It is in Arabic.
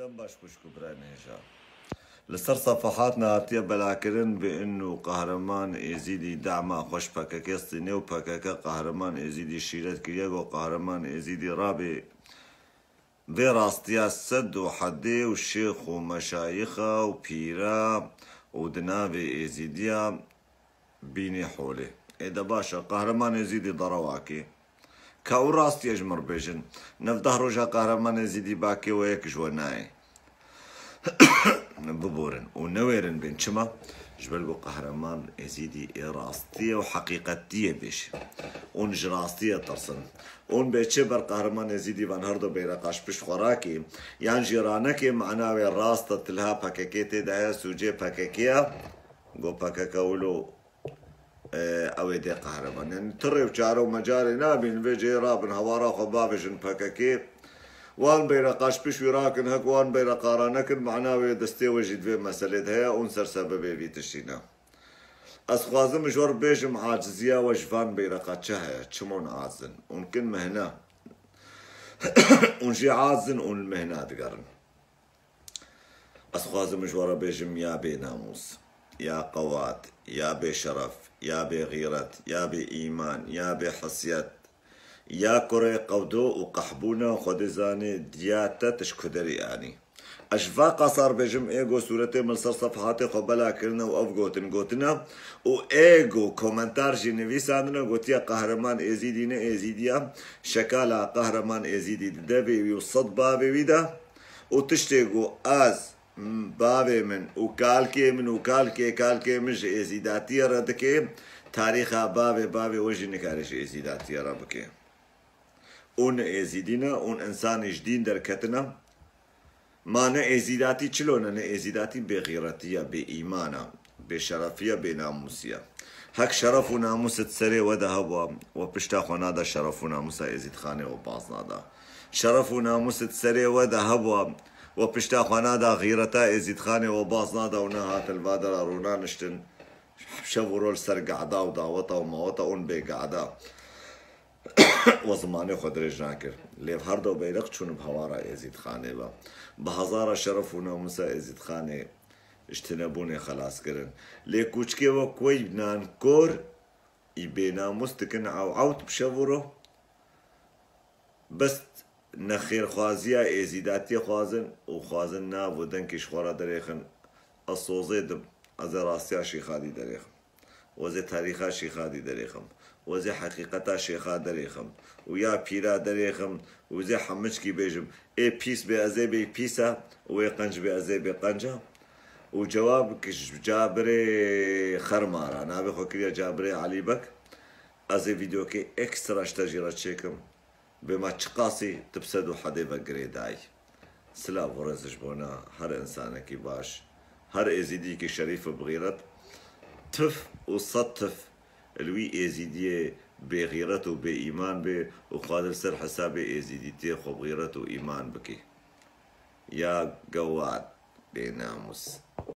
دم باش كشكو براي نهجا لسر صفحاتنا هاتيا بلاكرن بانه قهرمان ازيدي دعما خوش باكاكي صيني وباكاكا قهرمان ازيدي شيرت كرياغ وقهرمان ازيدي رابي في راستيا السد وحدي والشيخ ومشايخه وبيرا ودنافي ازيديا بيني حولي اذا باشا قهرمان ازيدي ضرواكي كاو راست يجمر بيجن نفده روجا قهرمان ازيدي باكي ويك جواناي ببورن ونويرن بين شما جبلقو قهرمان ازيدي راستية وحقيقتية بيش ونجراستية ترسن ون بيتشبر قهرمان ازيدي بان هردو بيرقاش بش خوراكي يعني جيرانكي معناوي راستة تلها باكاكيتي دايا سوجي باكاكيا قو باكاكاولو اوي دي قهرمان يعني تري وشارو مجاري نابين بيجي رابن هوارا خبابجن باكاكي وان بيرقاش بش وراكن هك وان بيرقارانكن معناوي دستي وجد في مسألة هيا ونسر سببي في تشينا أسخوازم جور بيجم عاجزية وجفان بيرقاتشها تشمون عازن ونكن مهنا ونجي عازن ونمهنا دقرن أسخوازم جور بيجم يا بي ناموس يا قوات يا بي شرف يا بي غيرت يا بي إيمان يا بي حسيت يا كوري قودو وقحبونا وخدزاني دياتا تشكدري يعني أشفاق صار بجم إيجو صورتي من صر صفحاتي قبلا كرنا وأفقوتن قوتنا وإيجو كومنتار جنويس عندنا قوتيا قهرمان إزيدينا إزيديا شكالا قهرمان إزيدي دبي وصد بابي ويدا وتشتيقو آز بابي من وكالكي مش إزيداتي ردكي تاريخها بابي وجه نكارش إزيداتي ربكي اون ازیدینا اون انسان جدید در کتنا ما نه ازیداتی چلونه نه ازیداتی به غیرتیه به ایمانه به شرفیه به ناموسیه هک شرف و ناموست سری و ده هوا و پشتا خونادا شرف و ناموسا ازید خانه و باز نادا شرف و ناموست سری و ده هوا و پشتا خونادا غیرتا ازید خانه و باز نادا و نه هات البادر رونا نشتن شورول سر قعدا و داوتا و ماوتا اون به قعدا وزماني خدرج ناكر ليف هردو بيرق چون بهوارا ازيد خانه با بهزار شرف و ناموسا ازيد خانه اجتنبوني خلاص كرن لي كوچكي و كوي بنان كور يبي ناموس تكن عوت بشورو بس نخير خوازيا ازيداتي خوازن و خوازن نابو دنكش خورا دريخن الصوزي دم از راسيا شيخادي دريخن وزي تاريخا شيخادي دريخم وزي حقيقتا شيخا دريخم ويا بيرا دريخم وزي حمشكي بيجم اي بيس بأزي بي بيسا وي قنج بأزي بي قنجا وجواب كش جابري خرمارا نابي خوكريا جابري علي بك ازي فيديو كي اكسترا اشتاجيرا تشيكم بما تشقاسي تبسدو حدي بقري داي سلا ورزش بونا هر انسانكي باش هر ازيديكي شريف بغيرت تف وصطف الوي ازيديه بغيرته وبإيمان به وقادر سر حسابي ازيديتي خو بغيرته وإيمان بكي يا قواد بناموس